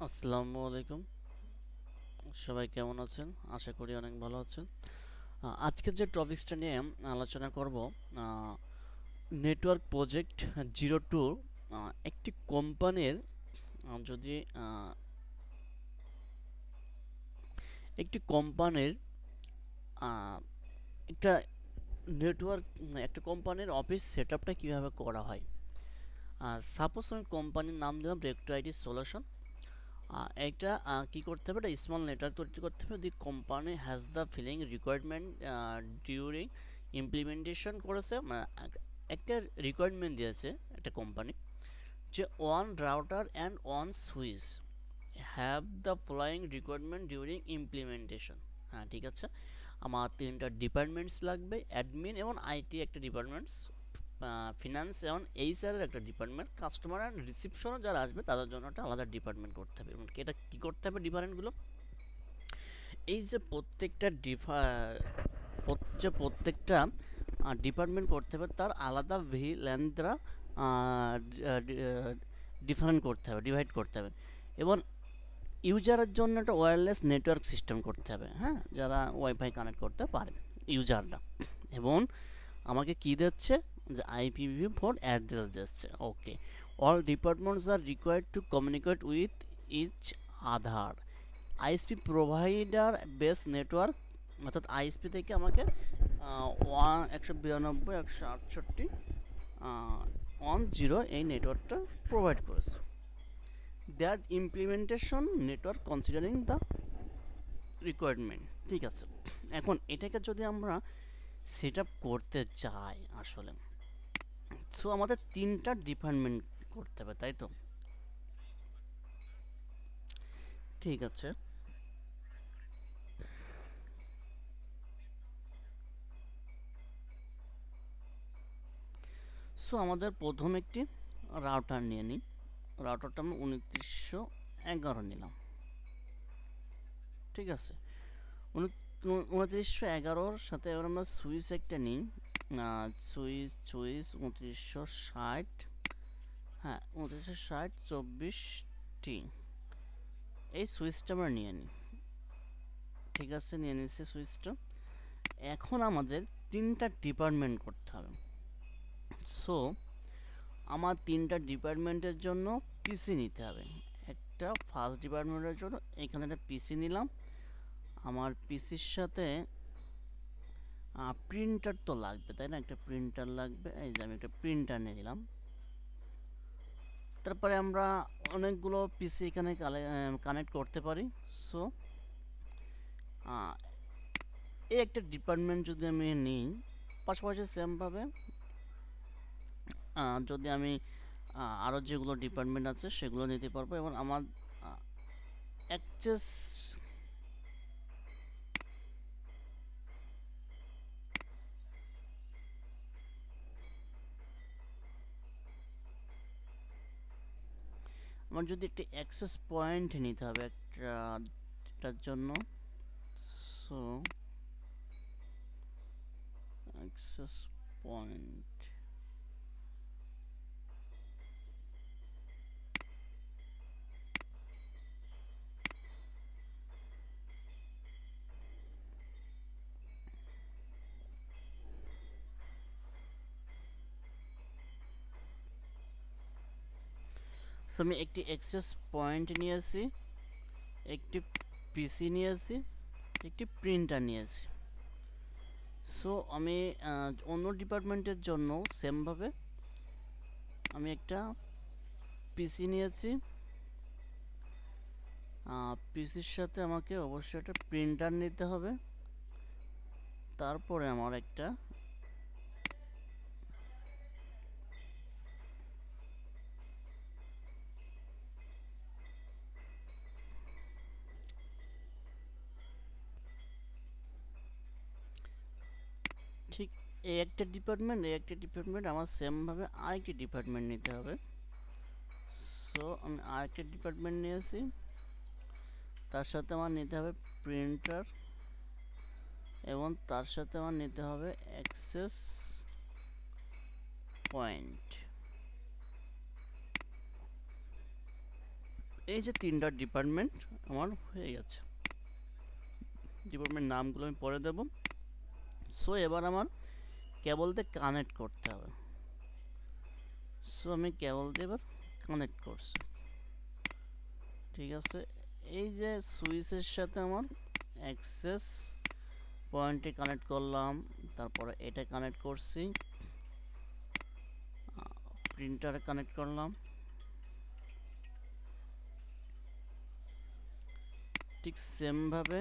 আসসালামু আলাইকুম। সবাই কেমন আছেন? আশা করি অনেক ভালো আছেন। আজকের যে টপিকসটা নিয়ে আলোচনা করব, নেটওয়ার্ক প্রজেক্ট জিরো টু। একটি কোম্পানির যদি একটি কোম্পানির একটা নেটওয়ার্ক, একটা কোম্পানির অফিস সেট আপটা কীভাবে করা হয়। সাপোজ আমি কোম্পানির নাম দিলাম রেক্টো আইটি সলিউশন। একটা কি করতে হবে, একটা স্মল নেটওয়ার্ক তৈরি করতে হবে। The company has the following requirement during implementation করেছে, মানে একটা রিকোয়ারমেন্ট দিয়েছে একটা কোম্পানি যে one router and one switch have the following requirement during implementation. হ্যাঁ, ঠিক আছে। আমার তিনটা ডিপার্টমেন্টস লাগবে, অ্যাডমিন এবং আইটি একটা ডিপার্টমেন্টস, ফিনান্স এবং এইচআরের একটা ডিপার্টমেন্ট, কাস্টমার অ্যান্ড রিসিপশনও যারা আসবে তাদের জন্য একটা আলাদা ডিপার্টমেন্ট করতে হবে। এবং এটা কী করতে হবে ডিপার্টমেন্টগুলো, এই যে প্রত্যেকটা ডিপার্টমেন্ট করতে হবে তার আলাদা ভিল্যানরা ডিফারেন্ট করতে হবে, ডিভাইড করতে হবে। এবং ইউজারের জন্য একটা ওয়্যারলেস নেটওয়ার্ক সিস্টেম করতে হবে, হ্যাঁ, যারা ওয়াইফাই কানেক্ট করতে পারে ইউজাররা। এবং আমাকে কি দিচ্ছে, যে IPv4 অ্যাড্রেস দিচ্ছে। Okay, all departments are required to communicate with each other. ISP provider base network, অর্থাৎ আইএসপি থেকে আমাকে 192.168.10 এই নেটওয়ার্কটা প্রোভাইড করেছে। That implementation network considering the requirement. ঠিক আছে, এখন এটাকে যদি আমরা সেট আপ করতে চাই আসলে, সো আমাদের তিনটা ডিপার্টমেন্ট করতে হবে, তাই তো? ঠিক আছে, সো আমাদের প্রথম একটি রাউটার নিয়ে নিই। রাউটারটা আমরা 2911 নিলাম। ঠিক আছে, 2911-র সাথে এবার আমরা সুইচ একটা নিই। সুইচ 2960, হ্যাঁ 2960 24টি, এই সুইচটা আমরা নিয়ে নিই। ঠিক আছে, নিয়ে নিচ্ছি সুইচটা। এখন আমাদের তিনটা ডিপার্টমেন্ট করতে হবে। সো আমার তিনটা ডিপার্টমেন্টের জন্য পিসি নিতে হবে। একটা ফার্স্ট ডিপার্টমেন্টের জন্য এখানে একটা পিসি নিলাম। আমার পিসির সাথে প্রিন্টার তো লাগবে, তাই না? একটা প্রিন্টার লাগবে, এই যে আমি একটা প্রিন্টার নিয়ে নিলাম। তারপরে আমরা অনেকগুলো পিসি এখানে কানেক্ট করতে পারি। সো এই একটা ডিপার্টমেন্ট যদি আমি নিই, পাশাপাশি সেমভাবে যদি আমি আরও যেগুলো ডিপার্টমেন্ট আছে সেগুলো নিতে পারবো। এবং আমার অ্যাক্সেস, আমার যদি একটি অ্যাক্সেস পয়েন্ট নিতে হবে একটার জন্য, সো অ্যাক্সেস পয়েন্ট, সো আমি একটি অ্যাক্সেস পয়েন্ট নিয়েছি, একটি পিসি নিয়েছি, একটি প্রিন্টার নিয়েছি। সো আমি অন্য ডিপার্টমেন্টের জন্য সেমভাবে আমি একটা পিসি নিয়েছি। পিসির সাথে আমাকে অবশ্যই একটা প্রিন্টার নিতে হবে। তারপরে আমার একটা ঠিক এই একটা ডিপার্টমেন্ট আমার সেমভাবে আরেকটি ডিপার্টমেন্ট নিতে হবে। সো আমি আরেকটা ডিপার্টমেন্ট নিয়েছি, তার সাথে আমার নিতে হবে প্রিন্টার, এবং তার সাথে আমার নিতে হবে অ্যাক্সেস পয়েন্ট। এই যে তিনটা ডিপার্টমেন্ট আমার হয়ে গেছে, ডিপার্টমেন্ট নামগুলো আমি পরে দেব। সো এবার আমার কেবল দিয়ে কানেক্ট করতে হবে। সো আমি কেবল দিয়ে এবার কানেক্ট করছি, ঠিক আছে। এই যে সুইচের সাথে আমার অ্যাক্সেস পয়েন্টে কানেক্ট করলাম, তারপরে এটা কানেক্ট করছি, প্রিন্টারে কানেক্ট করলাম, ঠিক সেমভাবে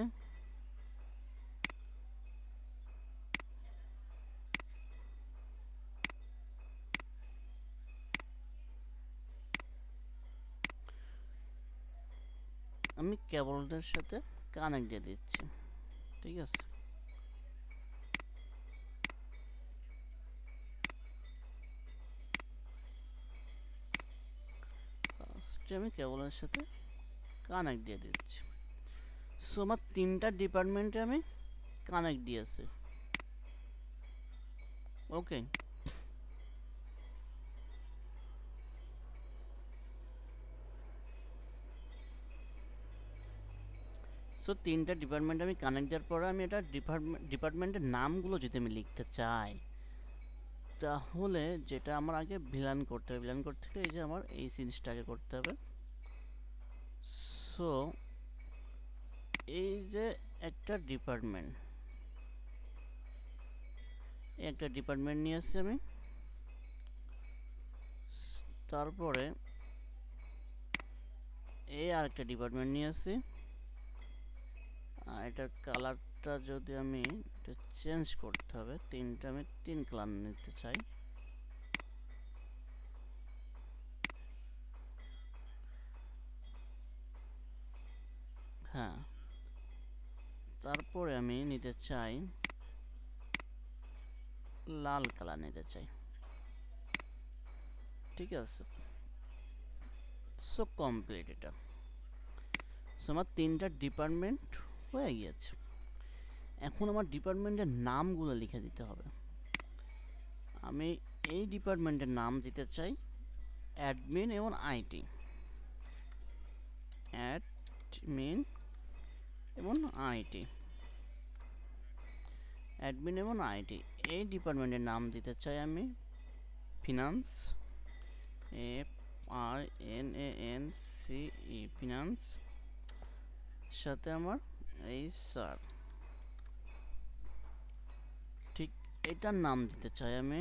আমি কেবলটার সাথে কানেক্ট দিয়ে দিচ্ছি, ঠিক আছে। ফার্স্টে আমি কেবলের সাথে কানেক্ট দিয়ে দিচ্ছি। সো আমার তিনটা ডিপার্টমেন্টে আমি কানেক্ট দিয়েছি, ওকে। সো তিনটা ডিপার্টমেন্ট আমি কানেক্ট দেওয়ার পরে আমি এটা ডিপার্টমেন্টের নামগুলো যদি আমি লিখতে চাই, তাহলে যেটা আমার আগে ভিলান করতে হবে, ভিলান করতে গেলে এই যে আমার এই জিনিসটা আগে করতে হবে। সো এই যে একটা ডিপার্টমেন্ট নিয়ে আসছি আমি, তারপরে এই আরেকটা ডিপার্টমেন্ট নিয়ে আসছি। এটার কালারটা যদি আমি চেঞ্জ করতে হবে, তিনটা আমি তিন কালার নিতে চাই। হ্যাঁ, তারপরে আমি নিতে চাই লাল কালার নিতে চাই, ঠিক আছে। সো কমপ্লিট এটা। সো আমার তিনটা ডিপার্টমেন্ট হয়ে গিয়েছে। এখন আমার ডিপার্টমেন্টের নামগুলো লিখে দিতে হবে। আমি এই ডিপার্টমেন্টের নাম দিতে চাই অ্যাডমিন এবং আইটি, অ্যাডমিন এবং আইটি, অ্যাডমিন এবং আইটি। এই ডিপার্টমেন্টের নাম দিতে চাই আমি ফিনান্স, FINANCE, ফিনান্স, সাথে আমার এই স্যার, ঠিক এটার নাম দিতে চাই আমি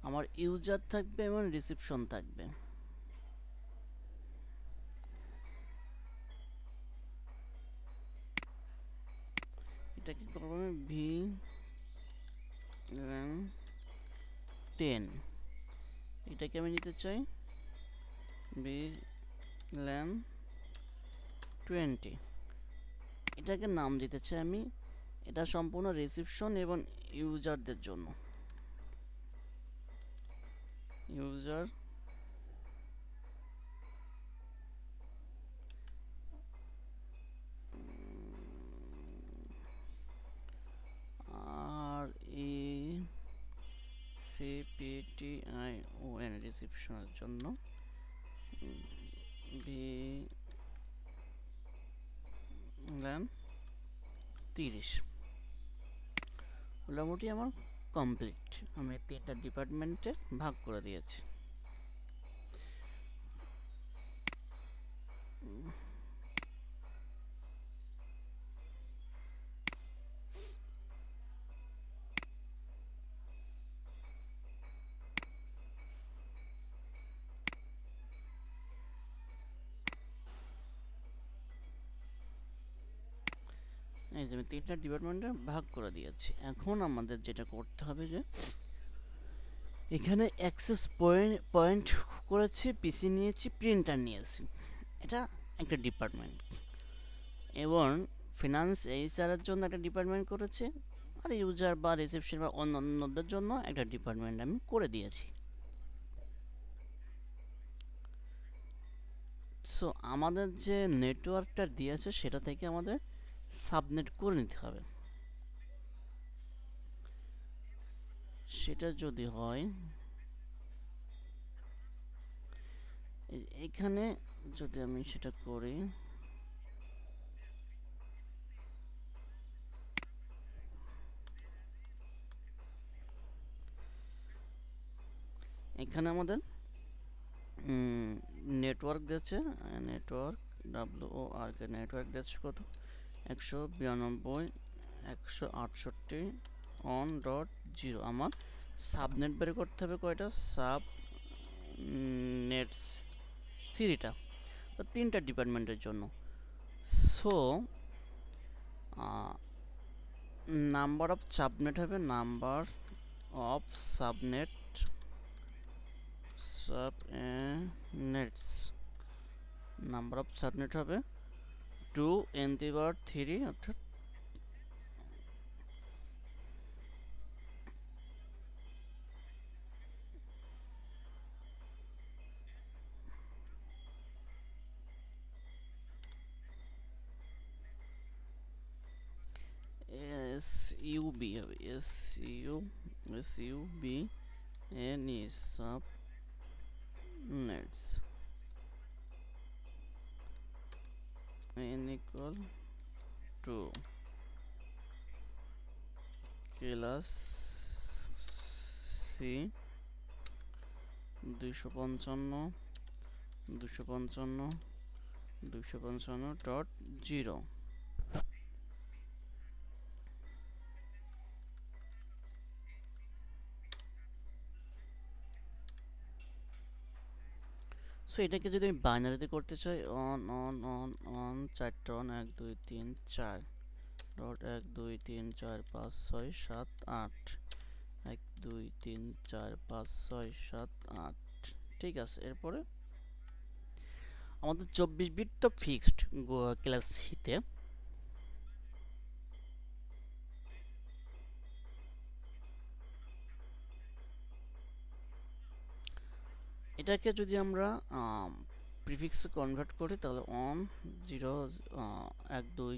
আমার ইউজার থাকবে এবং রিসিপশন থাকবে। এটাকে করবো আমি VLAN 10, এটাকে আমি নিতে চাই VLAN 20। এটাকে নাম দিতে চাই আমি, এটা সম্পূর্ণ রিসিপশন এবং ইউজারদের জন্য, ইউজার RECPTION, রিসিপশনের জন্য VLAN 30। মোটামুটি আমার কমপ্লিট, আমি তিনটা ডিপার্টমেন্টে ভাগ করে দিয়েছি। এই যে আমি তিনটা ডিপার্টমেন্টে ভাগ করে দিয়েছি। এখন আমাদের যেটা করতে হবে যে এখানে অ্যাক্সেস পয়েন্ট করেছি, পিসি নিয়েছি, প্রিন্টার নিয়েছি, এটা একটা ডিপার্টমেন্ট। এবং ফিনান্স এইচআরের জন্য একটা ডিপার্টমেন্ট করেছে, আর ইউজার বা রিসেপশন বা অন্যান্যদের জন্য একটা ডিপার্টমেন্ট আমি করে দিয়েছি। সো আমাদের যে নেটওয়ার্কটা দিয়েছে সেটা থেকে আমাদের সাবনেট করে নিতে হবে। সেটা যদি হয় এখানে যদি আমি সেটা করি, এখানে আমাদের নেটওয়ার্ক দিচ্ছে, নেটওয়ার্ক WORK নেটওয়ার্ক দিচ্ছে কত 192.168 অন ডট জিরো। আমার সাবনেট বের করতে হবে কয়টা, সাব নেটস 3টা, তো 3টা ডিপার্টমেন্টের জন্য। সো নাম্বার অফ সাবনেট হবে, number of subnets number of subnet হবে 2n⁻³ অর্থাৎ SUB হবে, SUBNE subnets n equal to class C 255.255.0। So এটাকে যদি আমি বাইনারিতে করতে চাই, অন অন অন অন 4টা অন 1 2 3 4 ডট 1 2 3 4 5 6 7 8 1 2 3 4 5 6 7 8। ঠিক আছে, এরপরে আমাদের 24 বিট তো ফিক্সড ক্লাস সিতে। এটাকে যদি আমরা প্রিফিক্সে কনভার্ট করি তাহলে অন 0 1 2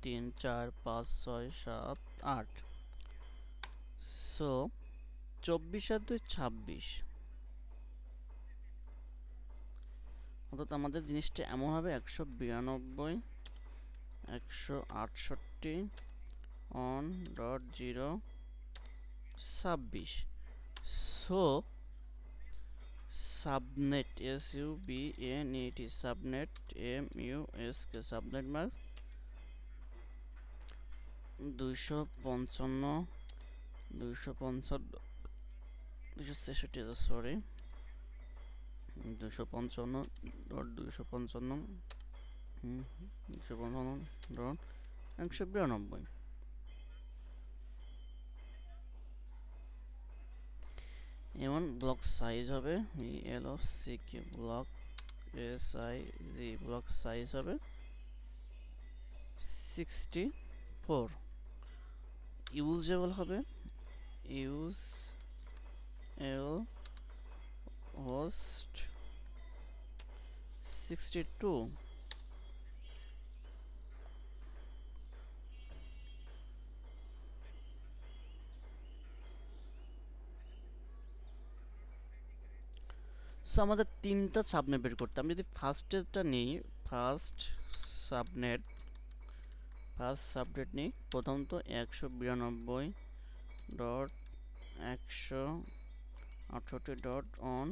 3 4 5 6 7 8। সো 24 আর 2 26, অর্থাৎ আমাদের জিনিসটা এমন হবে 192.168 on dot 0 26। So subnet SUBNET subnet MUSK subnet mark 255 263 sorry 255.255 255.192। এমন ব্লক সাইজ হবে ELOCK block SIZ block size হবে 64। ইউজেবল হবে ইউজেবল হোস্ট 62। সো আমাদের 3টা সাবনেট বের করতে, আমি যদি ফার্স্টেরটা নিই, ফার্স্ট সাবনেট নিই, প্রথম তো 192.168 ডট অন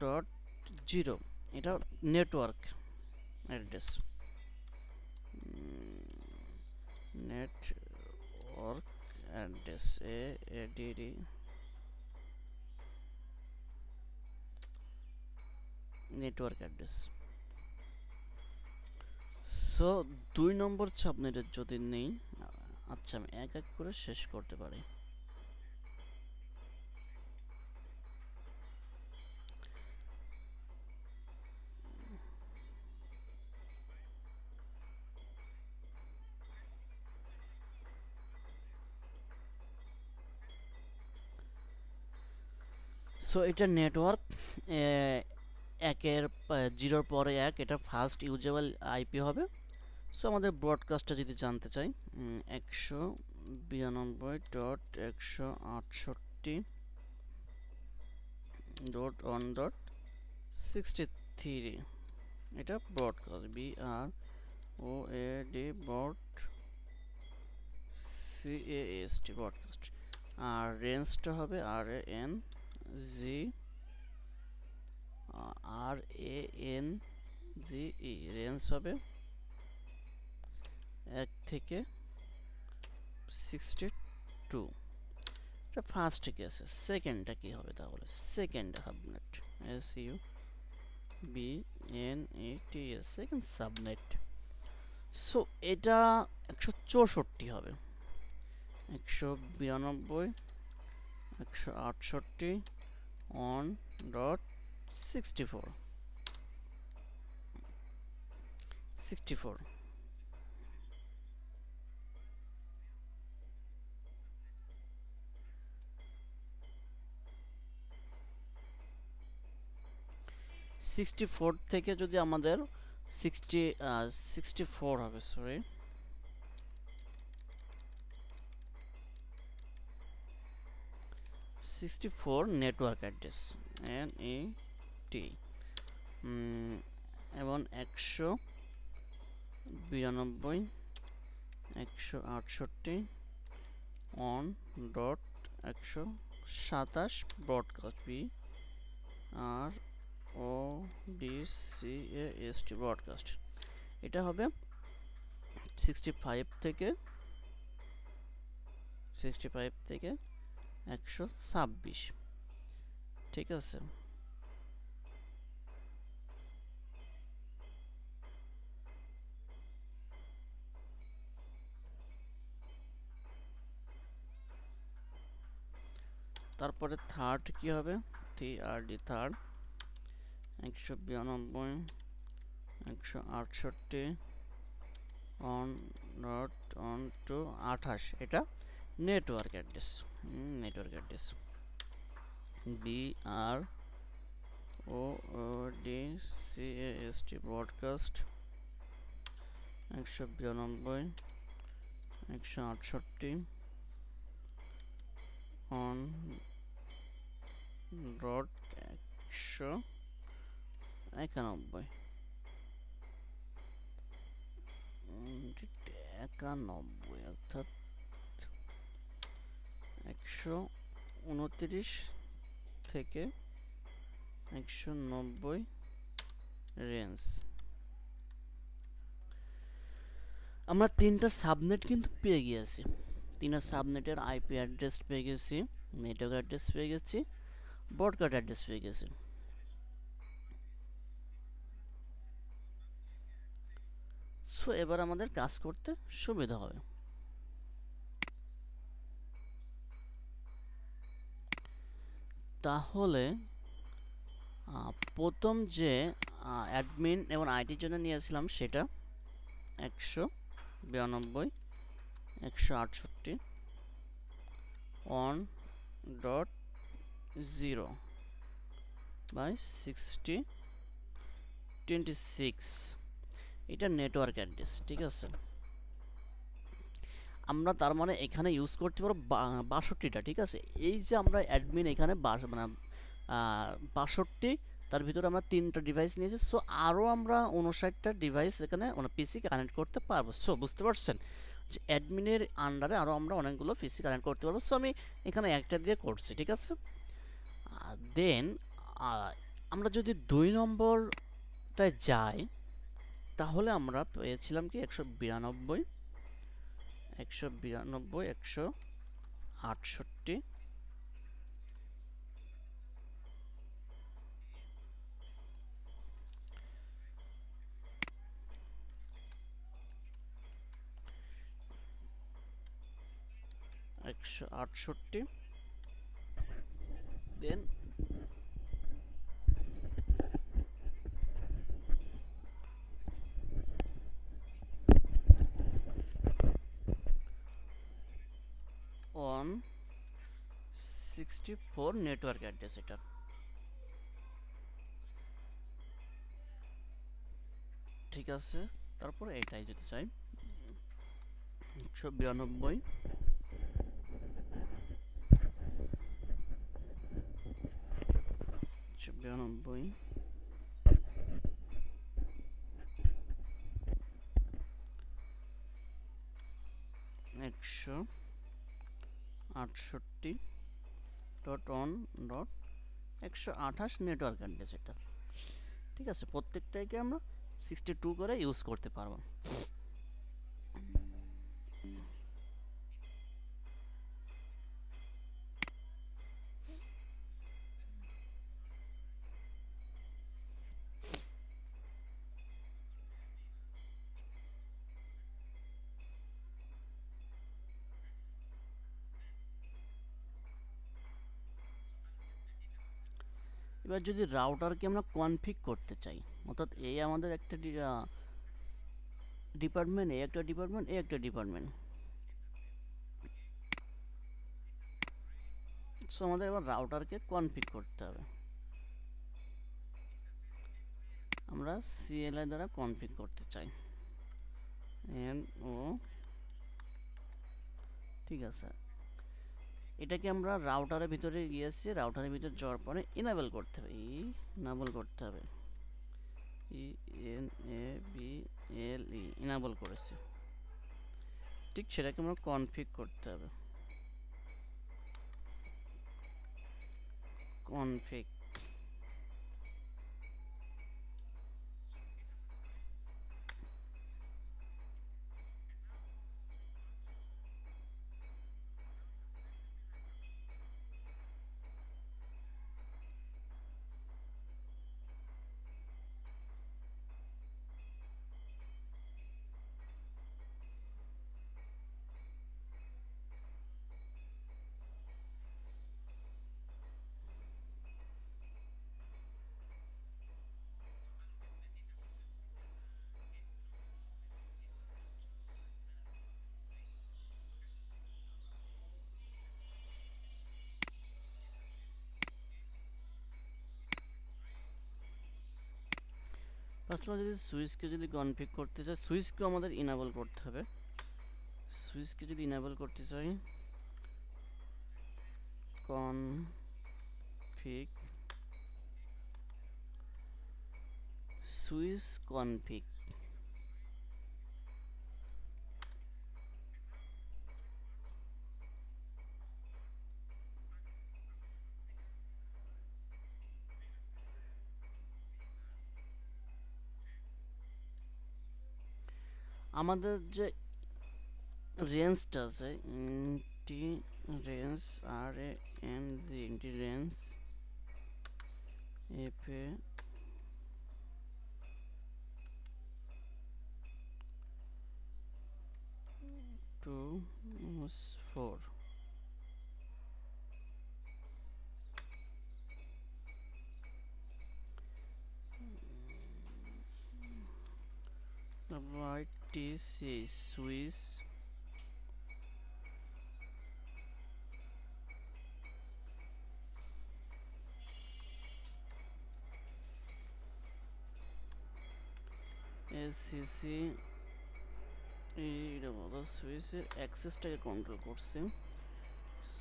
ডট 0, এটা network address, network address AADD network address. So 2 নম্বর সাবনেটের যদি নেই, আচ্ছা আমি এক এক করে শেষ করতে পারি। সো এটা নেটওয়ার্ক 1-এর 0-র পরে 1, এটা ফার্স্ট ইউজেবল IP হবে। সো আমাদের ব্রডকাস্টটা যদি জানতে চাই 192.168.1.63 এটা ব্রডকাস্ট BROAD CAST ব্রডকাস্ট। আর রেঞ্জটা হবে RANGE রেঞ্জ হবে 1 থেকে 62। এটা ফার্স্ট কেসে। সেকেন্ডটা কি হবে তাহলে? Second subnet SUBNET second subnet. So এটা 164 হবে, 192 168 1.64 64। 64 থেকে যদি আমাদের 64 হবে, সরি 64 নেটওয়ার্ক অ্যাড্রেস NET এবং 192 168 1.127 ব্রডকাস্ট BRODCAST ব্রডকাস্ট। এটা হবে 65 থেকে 126। ঠিক আছে। তারপরে থার্ড কি হবে? TRD থার্ড 192 168 1.128 এটা network address. Network address BROADCAST broadcast 192 168 1.191 অর্থাৎ 129 থেকে 190 রেঞ্জ। আমরা তিনটা সাবনেট কিন্তু পেয়ে গিয়েছি। তিনটা সাবনেটের IP অ্যাড্রেস পেয়ে গেছি, নেটওয়ার্ক অ্যাড্রেস পেয়ে গেছি, ব্রডকাস্ট অ্যাড্রেস পেয়ে গেছি। সো এবার আমাদের কাজ করতে সুবিধা হবে। তাহলে প্রথম যে অ্যাডমিন এবং আইটির জন্য নিয়েছিলাম সেটা 192 168 1.0/6026 এটা নেটওয়ার্ক অ্যাড্রেস। ঠিক আছে। আমরা তার মানে এখানে ইউজ করতে পারবো 62টা। ঠিক আছে। এই যে আমরা অ্যাডমিন এখানে মানে 62, তার ভিতরে আমরা 3টা ডিভাইস নিয়েছি। সো আরও আমরা 59টা ডিভাইস এখানে পিসি কানেক্ট করতে পারবো। সো বুঝতে পারছেন যে অ্যাডমিনের আন্ডারে আরও আমরা অনেকগুলো পিসি কানেক্ট করতে পারবো। সো আমি এখানে একটা দিয়ে করছি। ঠিক আছে। দেন আমরা যদি 2 নম্বরটায় যাই তাহলে আমরা পেয়েছিলাম কি 192 168 168 দেন অন 64 নেটওয়ার্ক অ্যাড্রেস এটা। ঠিক আছে। তারপরে এটাই যদি চাই 192 192 168.1.128 নেটওয়ার্ক অ্যাড্রেস এটা। ঠিক আছে, প্রত্যেকটাইকে আমরা 62 করে ইউজ করতে পারবো। এবার যদি রাউটারকে আমরা কনফিগ করতে চাই, অর্থাৎ এই আমাদের একটা ডিপার্টমেন্ট, এই একটা ডিপার্টমেন্ট, এই একটা ডিপার্টমেন্ট, সো আমাদের এবার রাউটারকে কনফিগ করতে হবে। আমরা CLI দ্বারা কনফিগ করতে চাই, NO। ঠিক আছে, এটাকে আমরা রাউটারের ভিতরে গিয়েছি, রাউটারের ভিতরে যাওয়ার পরে ইনেবল করতে হবে, ইনেবল করতে হবে, ENABLE ইনেবল করেছি। ঠিক সেটাকে আমরা কনফিগ করতে হবে, কনফিগ। ফার্স্ট আমরা যদি সুইচকে যদি কনফিগ করতে চাই, সুইচকেও আমাদের ইনেবল করতে হবে। সুইচকে যদি ইনেবল করতে চাই, কনফিগ সুইচ কনফিগ। আমাদের যে রেঞ্জটা আছে, int range, RANG, int range FA 2 4, YTC switch SCC, এইটা বলো সুইচের অ্যাক্সেসটাকে কন্ট্রোল করছে।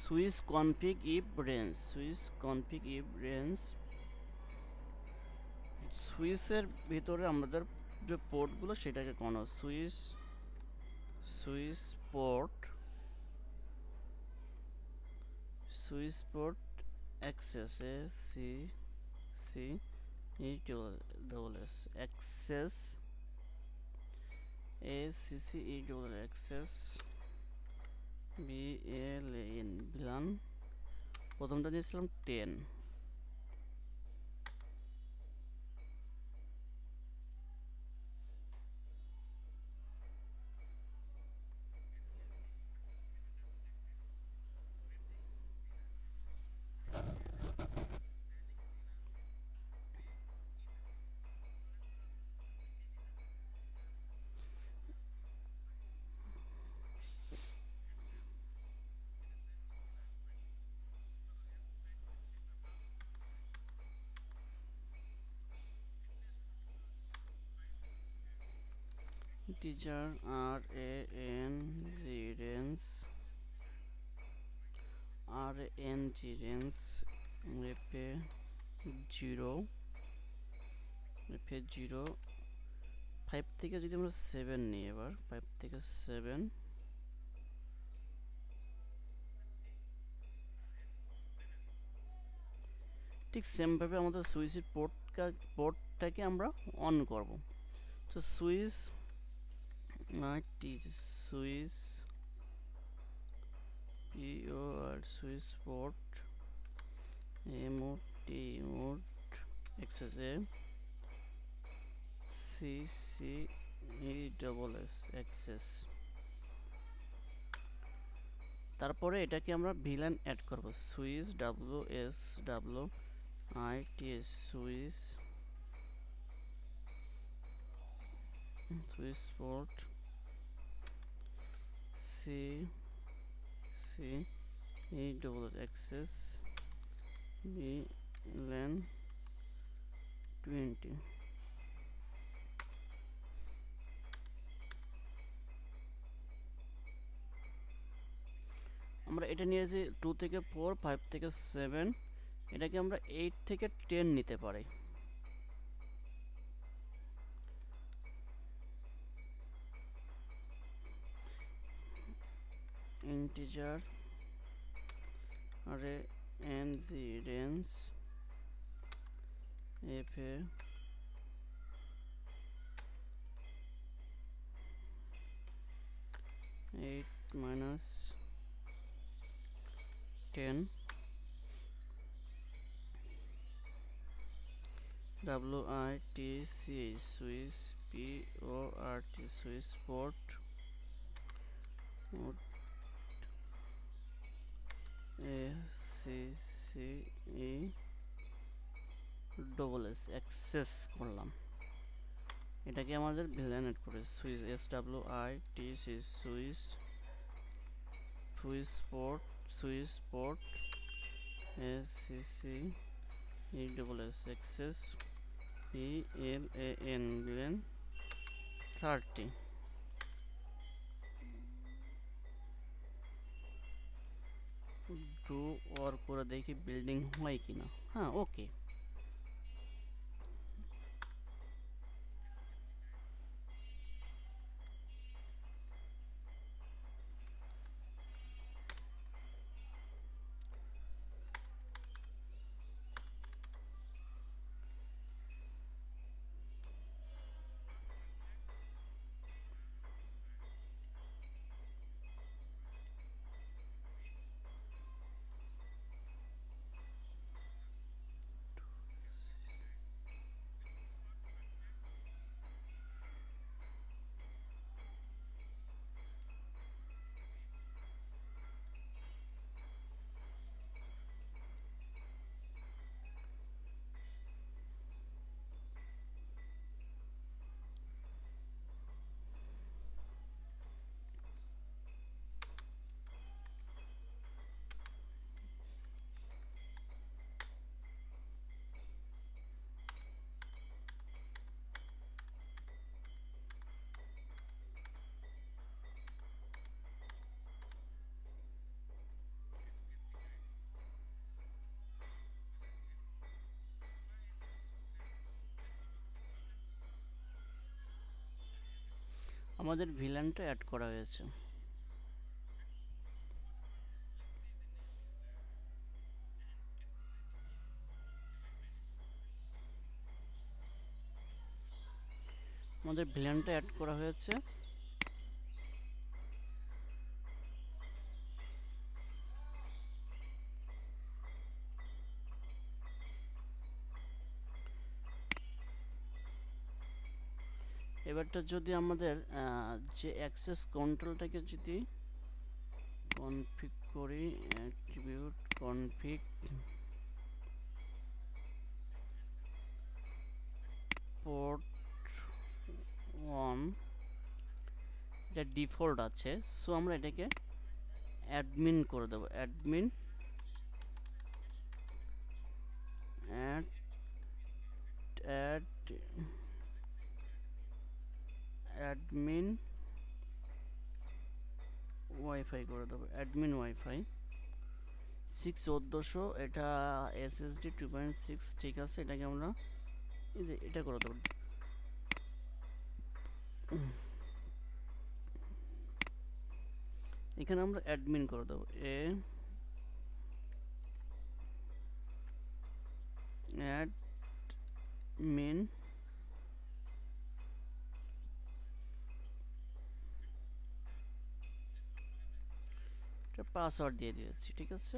Switch config if range, switch config if range. সুইচের ভিতরে আমাদের যে পোর্টগুলো সেটাকে কোনো switch port, switch port access ACCESS access ACCESS BLAN VLAN. প্রথমটা দিয়েছিলাম 10। integer range রেপে 0 5 থেকে যদি আমরা 7 নিই, এবার 5 থেকে 7 ঠিক সেমভাবে আমাদের সুইচের পোর্টটাকে আমরা অন করব। তো switch switch switch port mode XS access. তারপরে এটাকে আমরা ভিলান অ্যাড করব, switch WSWITS switch port access villain 20। আমরা এটা নিয়েছি 2 থেকে 4, 5 থেকে 7, এটাকে আমরা 8 থেকে 10 নিতে পারি। ইন্টিজার range এফে 8 minus 10 WITC switch PORT switch port ACCESS অ্যাক্সেস করলাম। এটাকে আমাদের ভিলান এড করে switch SWITC switch port ACCESS access VLAN 30। Do wr করে দেখি বিল্ডিং হয় কিনা। হ্যাঁ, ওকে। আমাদের ভিলানটা অ্যাড করা হয়েছে। আমাদের ভিলানটা অ্যাড করা হয়েছে। এবারটা যদি আমাদের যে অ্যাক্সেস কন্ট্রোলটাকে যদি কনফিগ করি, অ্যাট্রিবিউট কনফিগ পোর্ট 1, এটা ডিফল্ট আছে, সো আমরা এটাকে অ্যাডমিন করে দেবো। অ্যাডমিন অ্যাডমিন ওয়াইফাই করে দেবো, অ্যাডমিন ওয়াইফাই 6 1400, এটা এসএসডি 2.6, ঠিক আছে। এটাকে আমরা এই যে এটা করে দেবো, এখানে আমরা অ্যাডমিন করে দেবো, অ্যাডমিন পাসওয়ার্ড দিয়ে দিয়েছি, ঠিক আছে।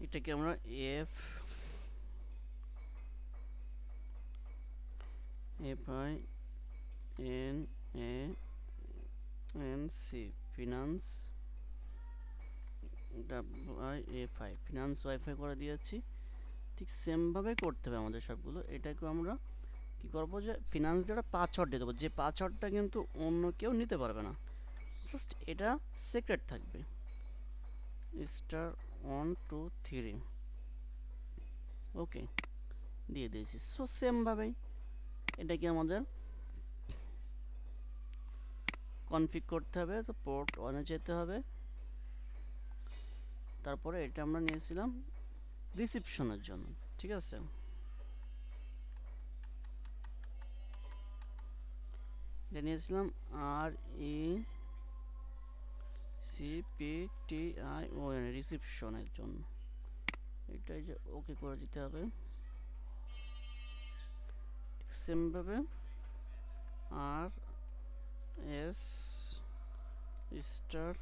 এটাকে আমরা FINANCE ফিনান্স ফিনান্স ওয়াইফাই করে দিয়েছি। ঠিক সেমভাবে করতে হবে আমাদের সবগুলো। এটাকে আমরা কি করবো, যে ফিনান্স দিয়ে একটা পাসওয়ার্ড দিয়ে দেবো, যে পাসওয়ার্ডটা কিন্তু অন্য কেউ নিতে পারবে না, জাস্ট এটা সিক্রেট থাকবে। *1 2 3, ওকে দিয়ে দিয়েছি। সো সেমভাবেই এটাকে আমাদের কনফিগ করতে হবে। তো পোর্ট 1-এ যেতে হবে, তারপরে এটা আমরা নিয়েছিলাম রিসিপশনের জন্য, ঠিক আছে। এটা নিয়েছিলাম RECPTION, রিসিপশনের জন্য। এটাই যে ওকে করে দিতে হবে। সেমভাবে RS স্টার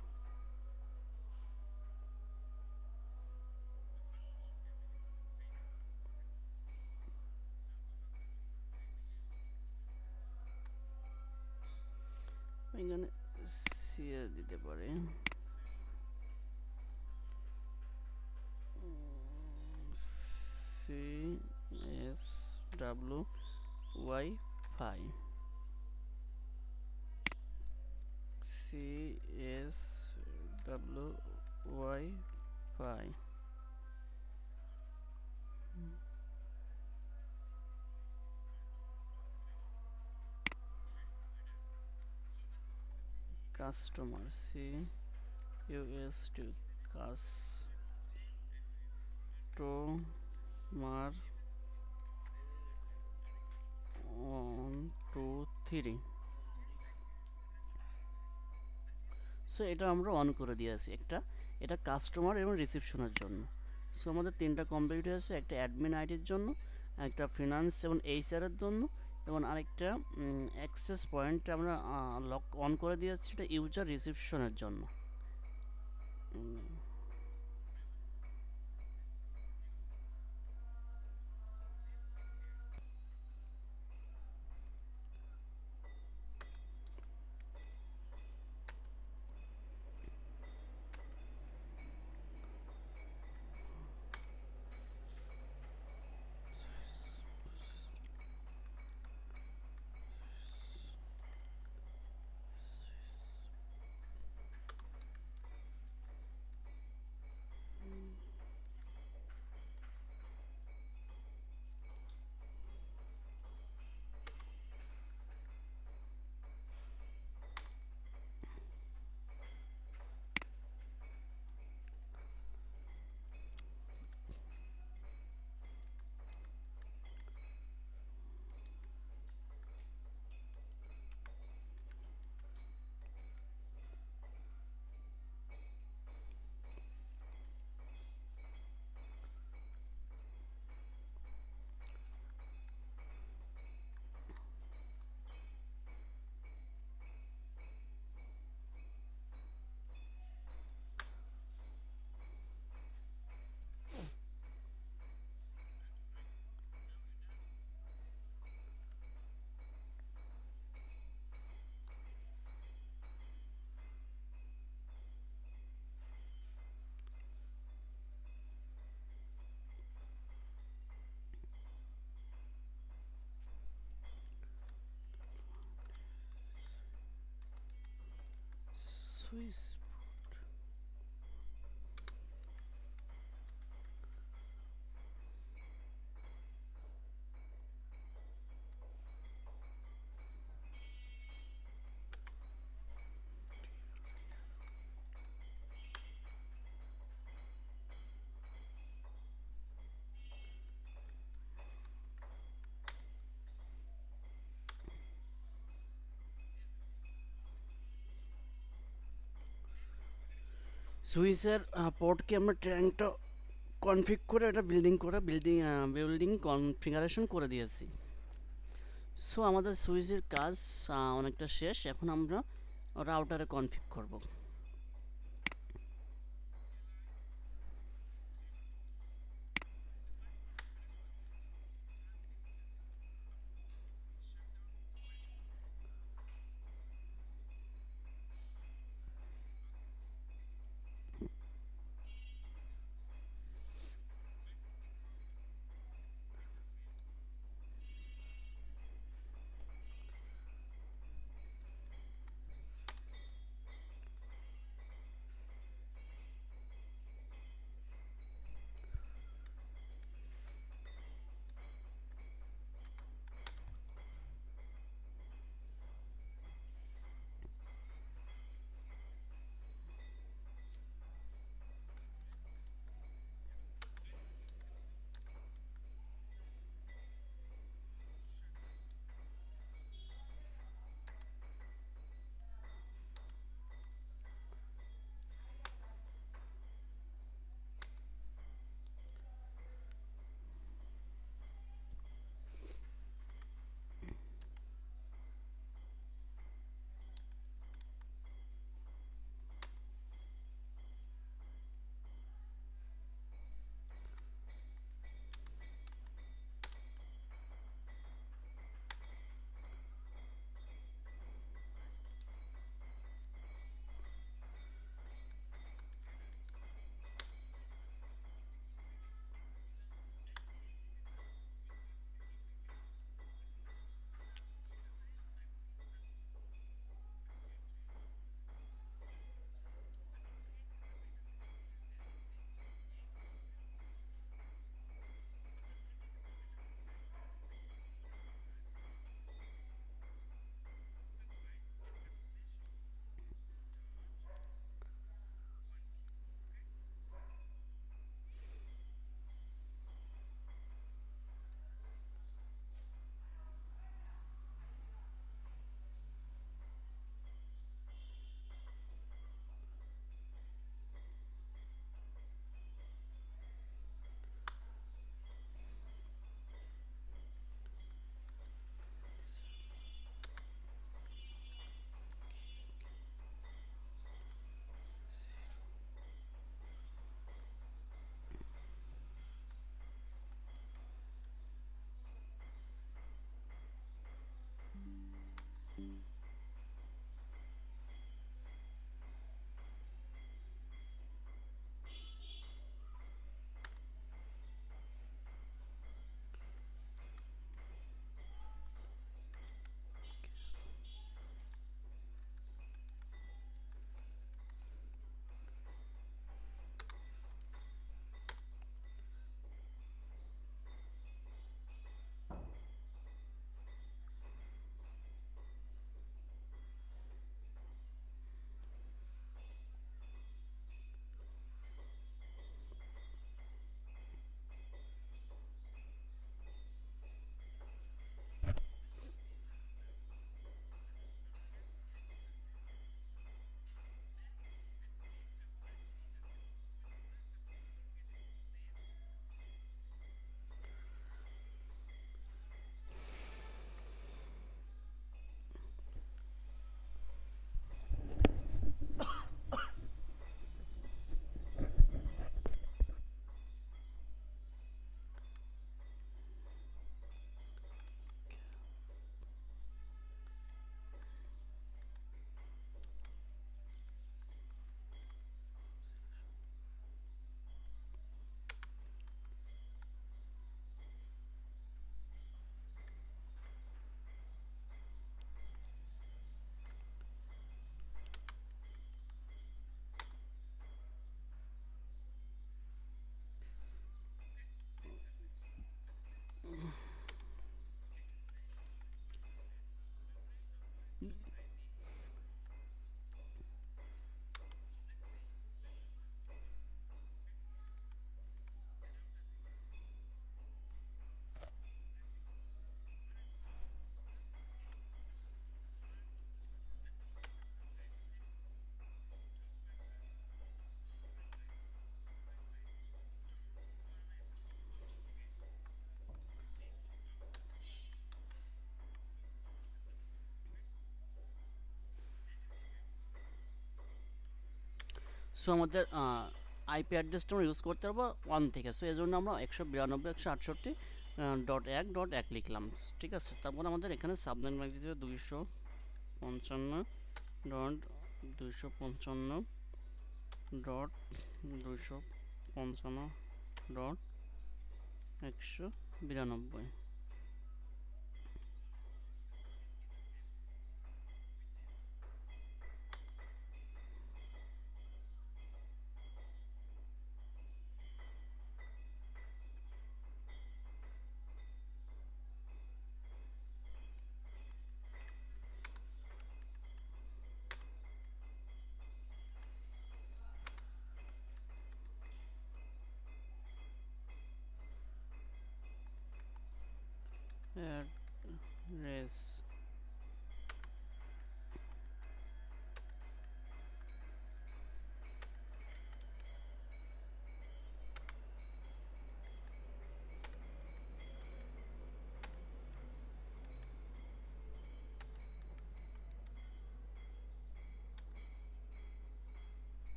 এখানে সিএ দিতে পারে, CSW wifi, CSW wifi customer, CUST customer 1 2 3। So এটা আমরা অন করে দিয়েছি একটা, এটা কাস্টমার এবং রিসিপশনের জন্য। সো আমাদের তিনটা কমপ্লিট হয়েছে, একটা অ্যাডমিন আইডির জন্য, একটা ফিনান্স এবং এইচআর এর জন্য, এবং আরেকটা অ্যাক্সেস পয়েন্ট আমরা লক অন করে দিয়েছি, এটা ইউজার রিসিপশনের জন্য। সুইচ সুইচের পোর্টকে আমরা ট্যাঙ্কটা কনফিগ করে এটা বিল্ডিং কনফিগারেশন করে দিয়েছি। সো আমাদের সুইচের কাজ অনেকটা শেষ। এখন আমরা রাউটারে কনফিগ করব। সো আমাদের আইপি অ্যাড্রেসটা আমরা ইউজ করতে পারবো 1 থেকে। সো এই জন্য আমরা 192.168.1.1 লিখলাম, ঠিক আছে। তারপর আমাদের এখানে সাবনেট ম্যাক দিতে হবে 255.255.192. Address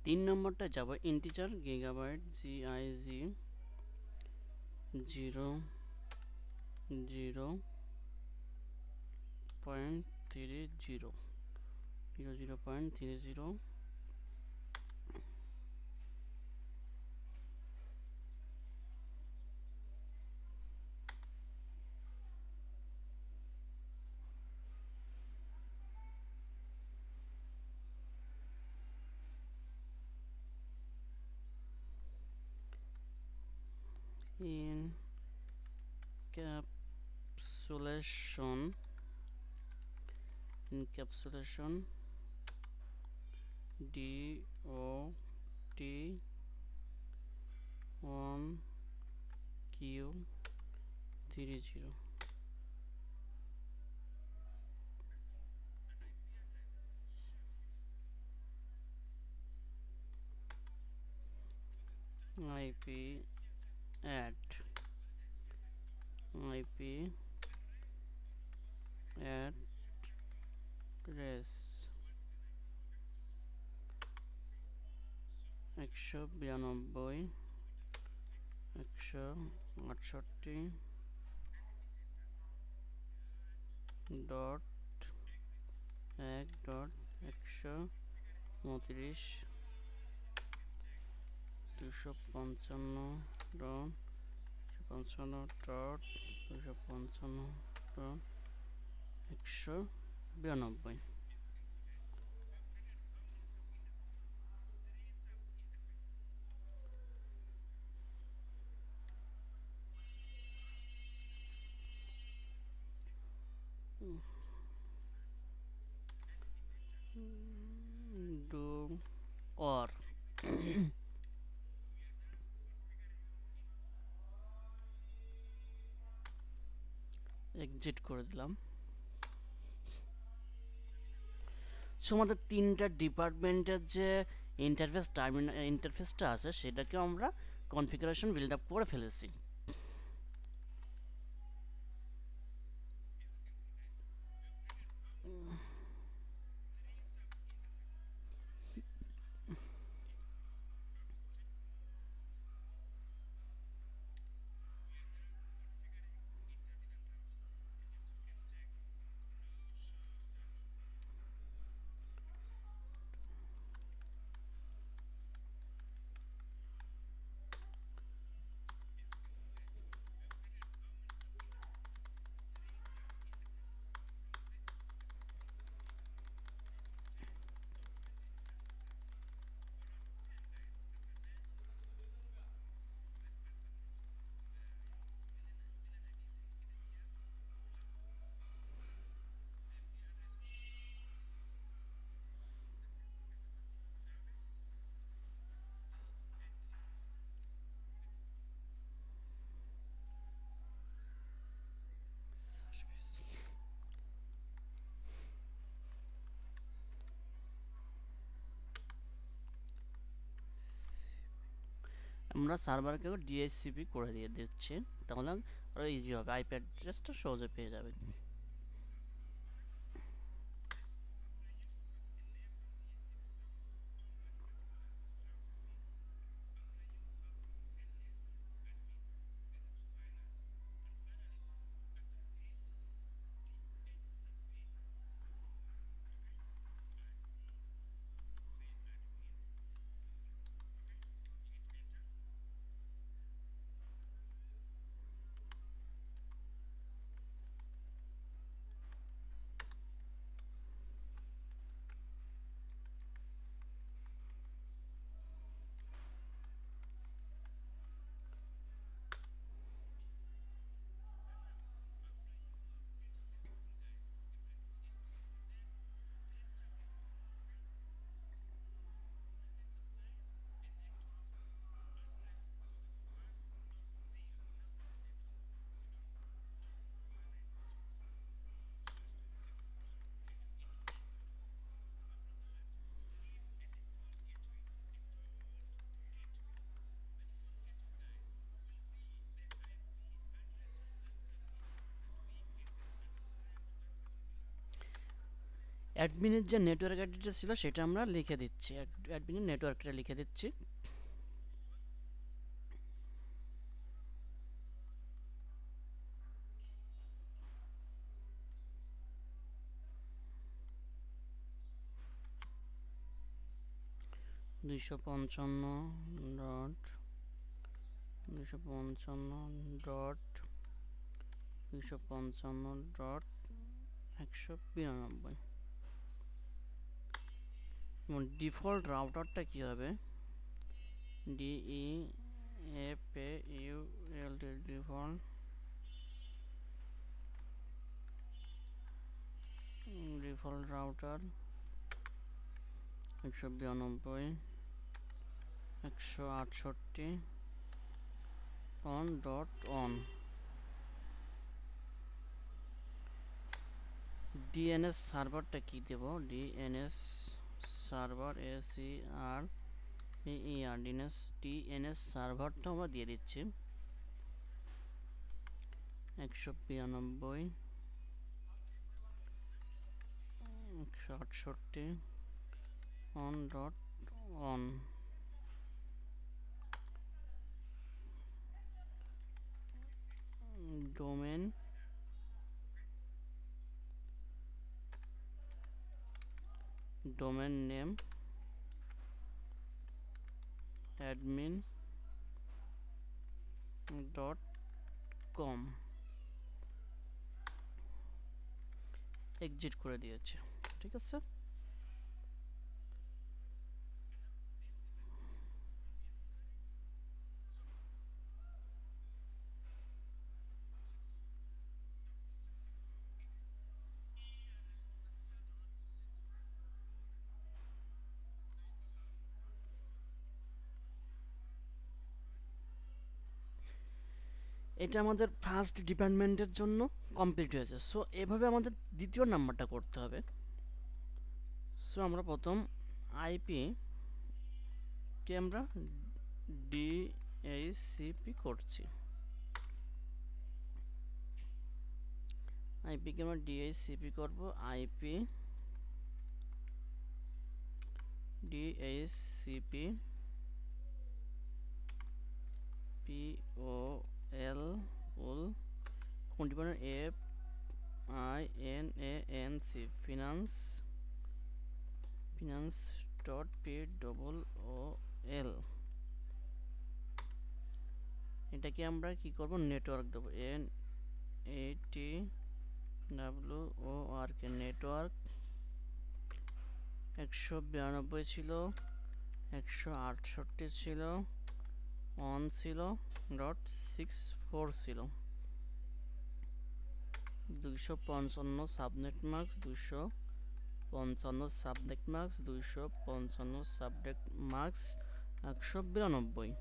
তিন নম্বরটা যাব integer gigabyte GIG 0.30 00.30 encapsulation DOT1Q30 IP address 192 168 dot 1.129 255 dot 192 do or exit করে দিলাম। সো আমাদের তিনটা ডিপার্টমেন্টের যে ইন্টারফেসটা আছে সেটাকে আমরা কনফিগারেশন বিল্ড আপ করে ফেলেছি। আমরা সার্ভারকে ডিএসসিপি করে দিয়ে দিচ্ছি, তাহলে আরো ইজি হবে, আইপি অ্যাড্রেসটা সহজে পেয়ে যাবে। অ্যাডমিনের যে নেটওয়ার্ক অ্যাড্রেসটা ছিল সেটা আমরা লিখে দিচ্ছি, অ্যাডমিনের নেটওয়ার্কটা লিখে দিচ্ছি। দুইশো পঞ্চান্ন ডট 192 এবং ডিফল্ট রাউটারটা কি হবে, DE default router 192 168 on DNS সার্ভারটা কি দেব? DNS সার্ভার DNS সার্ভারটা আমরা দিয়ে দিচ্ছি 192 168 on domain name admin.com exit করে দিয়েছে। ঠিক আছে, এটা আমাদের ফার্স্ট ডিপার্টমেন্টের জন্য কমপ্লিট হয়েছে। সো এভাবে আমাদের দ্বিতীয় নাম্বারটা করতে হবে। সো আমরা প্রথম আইপি কে আমরা DHCP করছি, আইপি কে আমরা DHCP করব। আইপি DHCP POL কোন ডিপার্টমেন্ট? FINANC finance.POOL এটাকে আমরা কি করব? নেটওয়ার্ক দেব, NETWORK নেটওয়ার্ক 192 ছিল, 168 ছিল, অন ছিল, .64 ছিল, 255 subnet marks, 255 subnet marks, 255 subnet marks 192।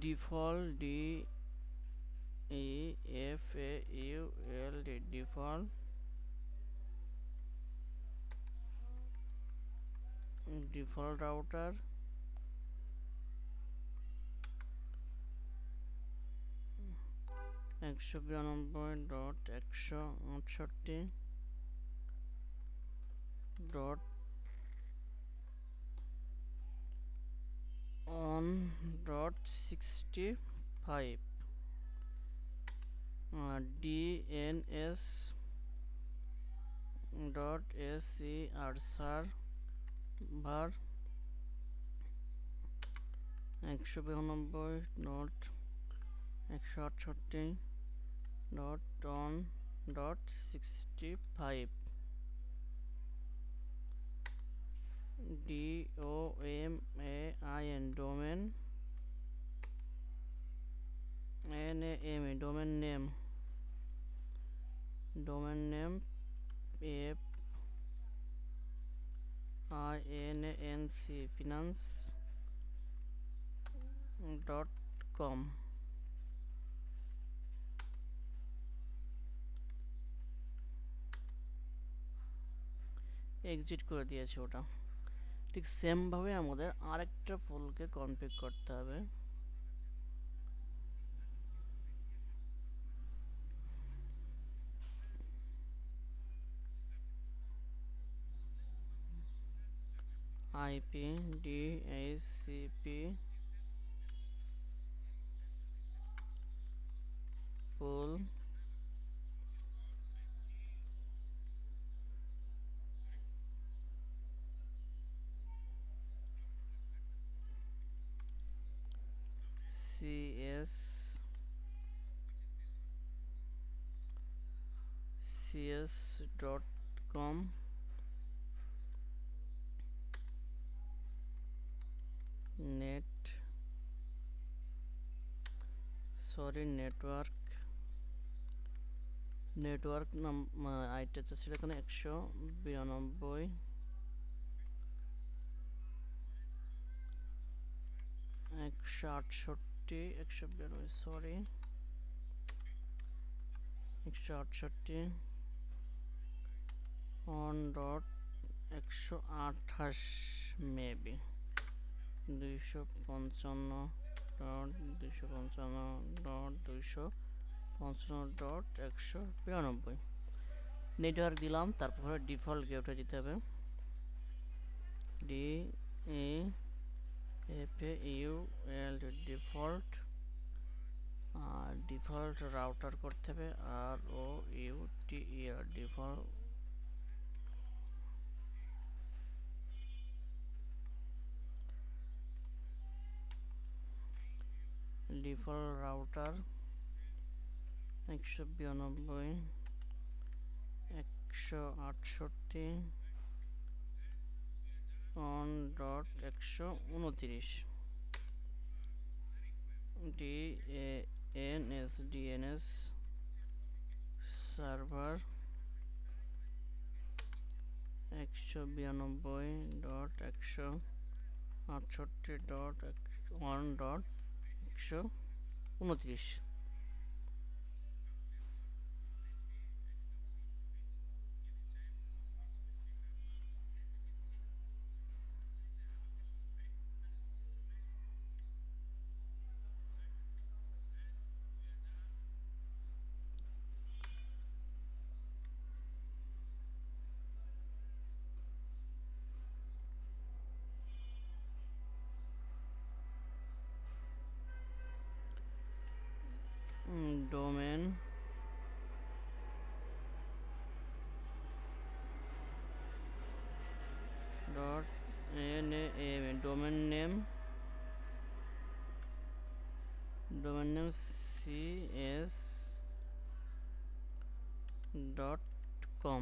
Default DEFAULT default router 192.168.on.65 DNS.SCR server 192.168.on.65 DOMAIN domain NAME domain name finance.com exit করে দিয়েছে ওটা। ঠিক সেম ভাবে আমাদের আরেকটা ফুলকে কনফিগ করতে হবে। IP DHCP pool cs.com network আইটা ছিল এখানে 192 168 192 sorry 168 one dot 128 maybe 255.255.255.192 network দিলাম, তারপরে ডিফল্ট গেটওয়ে দিতে হবে, D E F A U L default, আর ডিফল্ট রাউটার করতে হবে R O U T E R default router 192 168 one dot 129 DNS server 192.168.1.129। Domain dot domain name cs dot com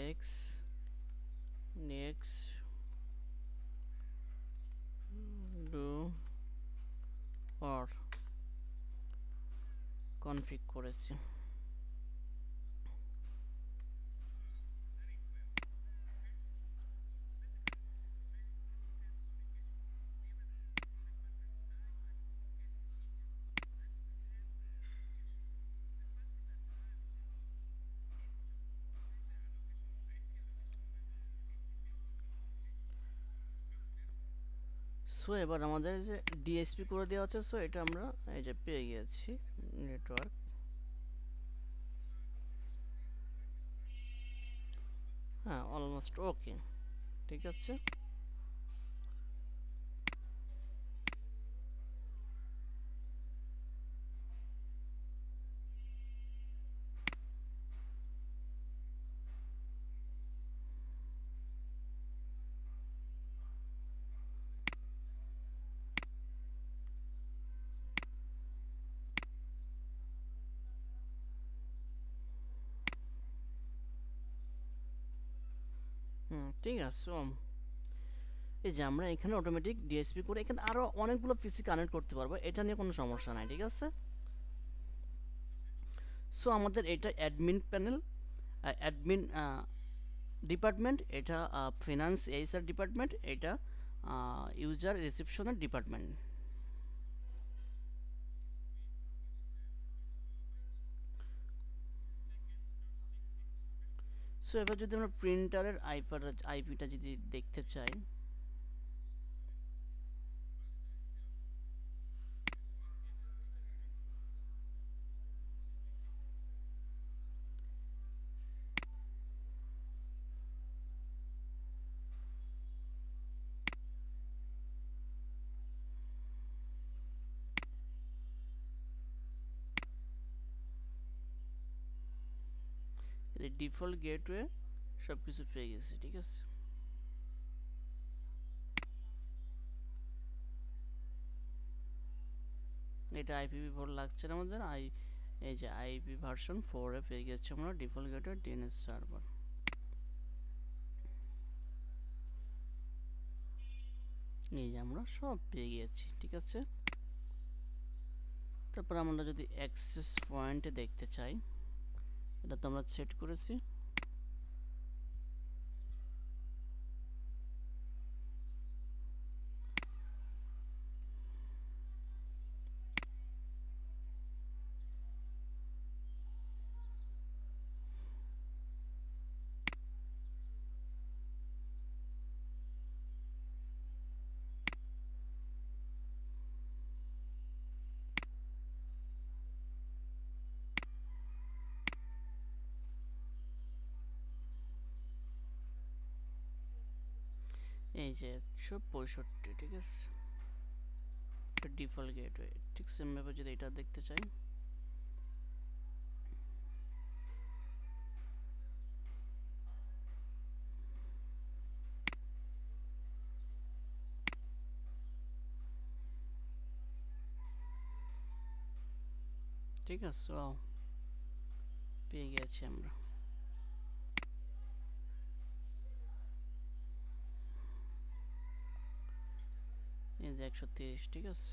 ex next do or config করেছি। So এবার আমাদের যে DSP করে দেওয়া আছে, সো এটা আমরা এই যে পেয়ে গিয়েছি নেটওয়ার্ক। হ্যাঁ, অলমোস্ট ওকে, ঠিক আছে। ঠিক আছে। সো এই যে আমরা এখানে অটোমেটিক ডিএসপি করে এখানে আরো অনেকগুলো পিসি কানেক্ট করতে পারবো, এটা নিয়ে কোনো সমস্যা নাই, ঠিক আছে। সো আমাদের এটা অ্যাডমিন প্যানেল, অ্যাডমিন ডিপার্টমেন্ট, এটা ফিনান্স এইচআর ডিপার্টমেন্ট, এটা ইউজার রিসেপশনের ডিপার্টমেন্ট। সো এবার যদি আমরা প্রিন্টারের আইপিটা যদি দেখতে চাই, ডিফল্ট গেটওয়ে সব কিছু পেয়ে গেছি, ঠিক আছে। এটা IPv4 লাগছে না আমাদের। এই যে আইপি ভার্সন 4 এ পেয়ে গেছি আমরা ডিফল্ট গেটওয়ে DNS সার্ভার। এই যে আমরা সব পেয়ে গিয়েছি, ঠিক আছে। তারপর আমরা যদি অ্যাক্সেস পয়েন্টে দেখতে চাই, এটা তো আমরা সেট করেছি। এই যে 165, ঠিক আছে, ডিফল্ট গেটওয়ে। ঠিক সেমভাবে যদি এটা দেখতে চাই, ঠিক আছে, পেয়ে গেছি আমরা। এই যে 130, ঠিক আছে।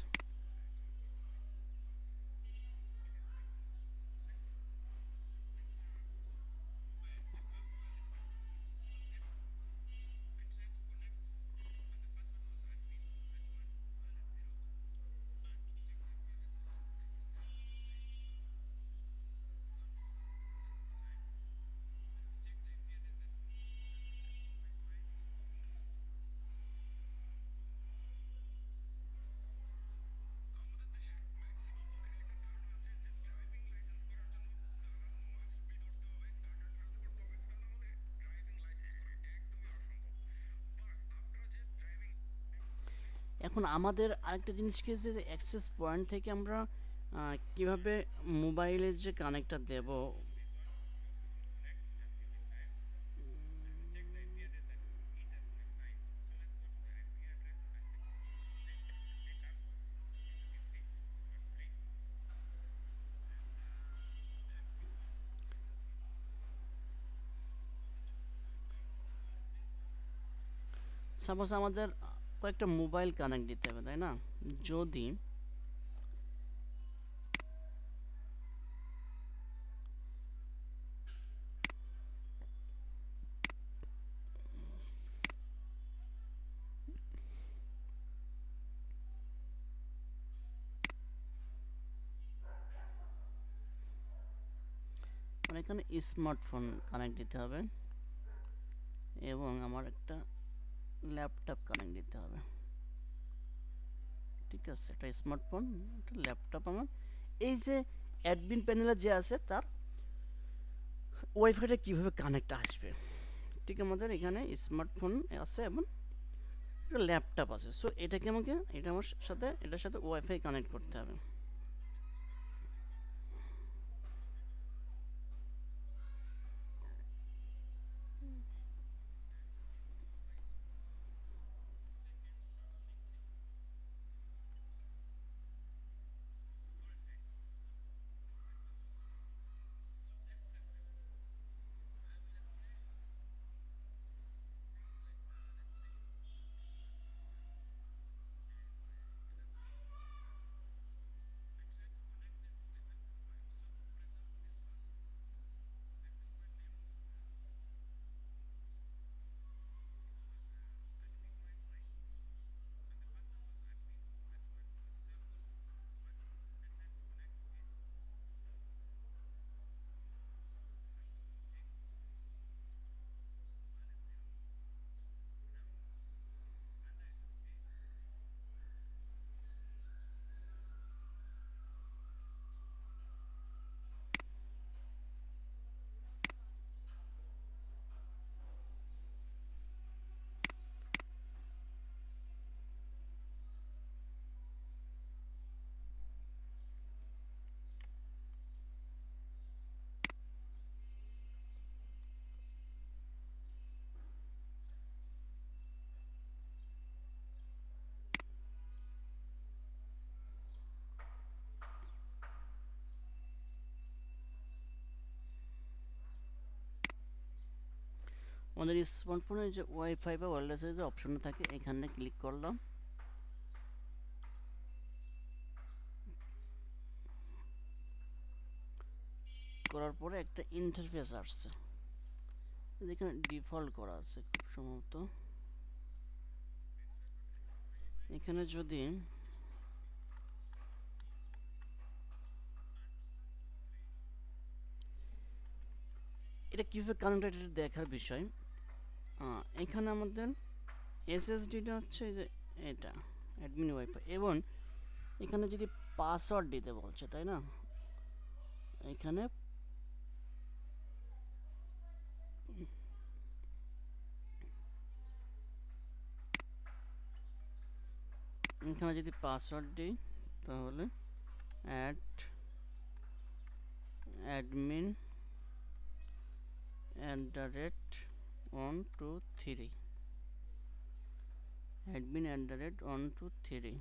এখন আমাদের আরেকটা জিনিস কি যে অ্যাক্সেস পয়েন্ট থেকে আমরা কিভাবে মোবাইলের যে কানেক্টটা দেব। সাপোজ আমাদের কয়েকটা মোবাইল কানেক্ট দিতে হবে, তাই না? যদি মানে এখানে স্মার্টফোন কানেক্ট দিতে হবে এবং আমার একটা ল্যাপটপ কানেক্ট দিতে হবে, ঠিক আছে। একটা স্মার্টফোন, একটা ল্যাপটপ আমার এই যে অ্যাডমিন প্যানেলে যে আছে তার ওয়াইফাইটা কিভাবে কানেক্ট আসবে। ঠিক, আমাদের এখানে স্মার্টফোন আছে এবং একটা ল্যাপটপ আছে। সো এটাকে আমাকে এটা আমার সাথে এটার সাথে ওয়াইফাই কানেক্ট করতে হবে। আমাদের স্মার্টফোনে যে ওয়াইফাই বা ওয়্যারলেস যে অপশন থাকে এখানে ক্লিক করলাম। করার পরে একটা ইন্টারফেস আসছে, যেখানে ডিফল্ট করা আছে খুব সম্ভবত। এখানে যদি এটা কীভাবে কানেক্টেড এটা দেখার বিষয়, এখানে আমাদের এসএসডিটা হচ্ছে যে এটা অ্যাডমিন ওয়াইফাই, এবং এখানে যদি পাসওয়ার্ড দিতে বলছে, তাই না? এখানে এখানে যদি পাসওয়ার্ড দিই তাহলে অ্যাডমিন @123 admin@123।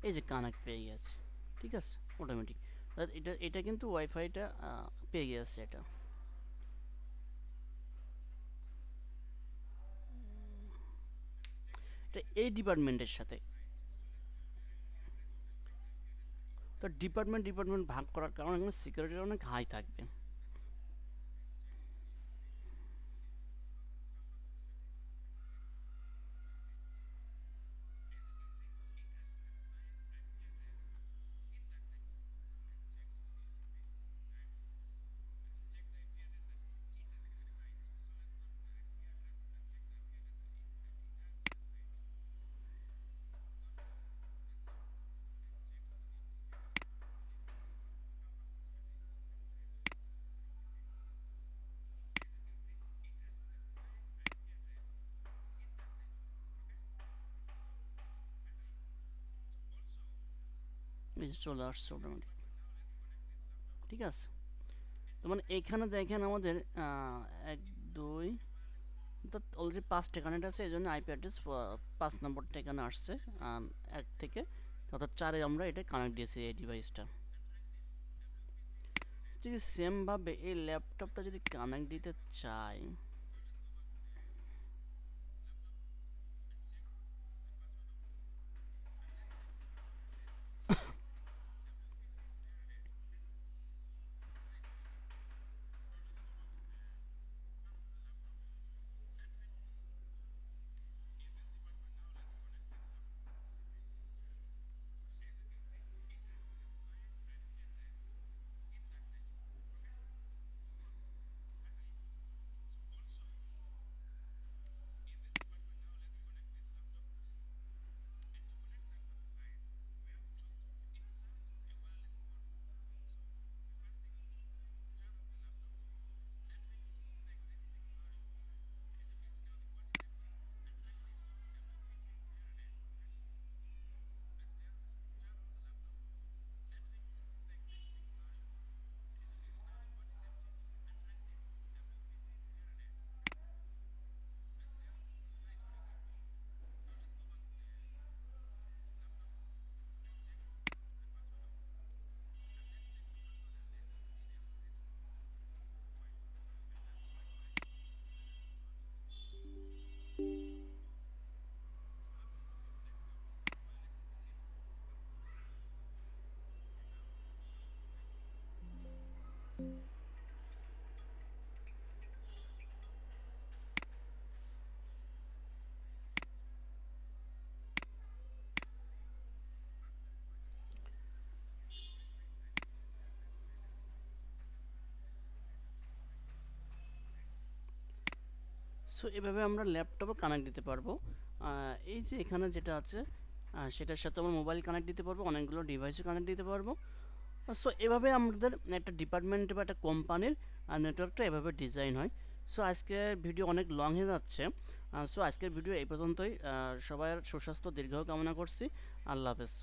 এই যে কানেক্ট পেয়ে গেছে, ঠিক আছে, অটোমেটিক। এটা এটা কিন্তু ওয়াইফাইটা পেয়ে গেছে এটা। এটা এই ডিপার্টমেন্টের সাথে, তো ডিপার্টমেন্ট ডিপার্টমেন্ট ভাগ করার কারণে এখানে সিকিউরিটি অনেক হাই থাকবে। এই যে চলে আসছে অটোমেটিক, ঠিক আছে। তো মানে এখানে দেখেন আমাদের 1 2 অর্থাৎ অলরেডি 5টা কানেক্ট আছে, এই জন্য আইপি অ্যাড্রেস 5 নম্বরটা এখানে আসছে 1 থেকে, অর্থাৎ 4-এ আমরা এটা কানেক্ট দিয়েছি এই ডিভাইসটা। যদি সেমভাবে এই ল্যাপটপটা যদি কানেক্ট দিতে চাই, সো এভাবে আমরা ল্যাপটপে কানেক্ট দিতে পারবো। এই যে এখানে যেটা আছে সেটার সাথে আমার মোবাইল কানেক্ট দিতে পারবো, অনেকগুলো ডিভাইসে কানেক্ট দিতে পারবো। সো এভাবে আমাদের একটা ডিপার্টমেন্ট বা একটা কোম্পানির নেটওয়ার্কটা এভাবে ডিজাইন হয়। সো আজকের ভিডিও অনেক লং হয়ে যাচ্ছে। সো আজকের ভিডিও এই পর্যন্তই। সবার সুস্বাস্থ্য দীর্ঘ কামনা করছি। আল্লাহ হাফেজ।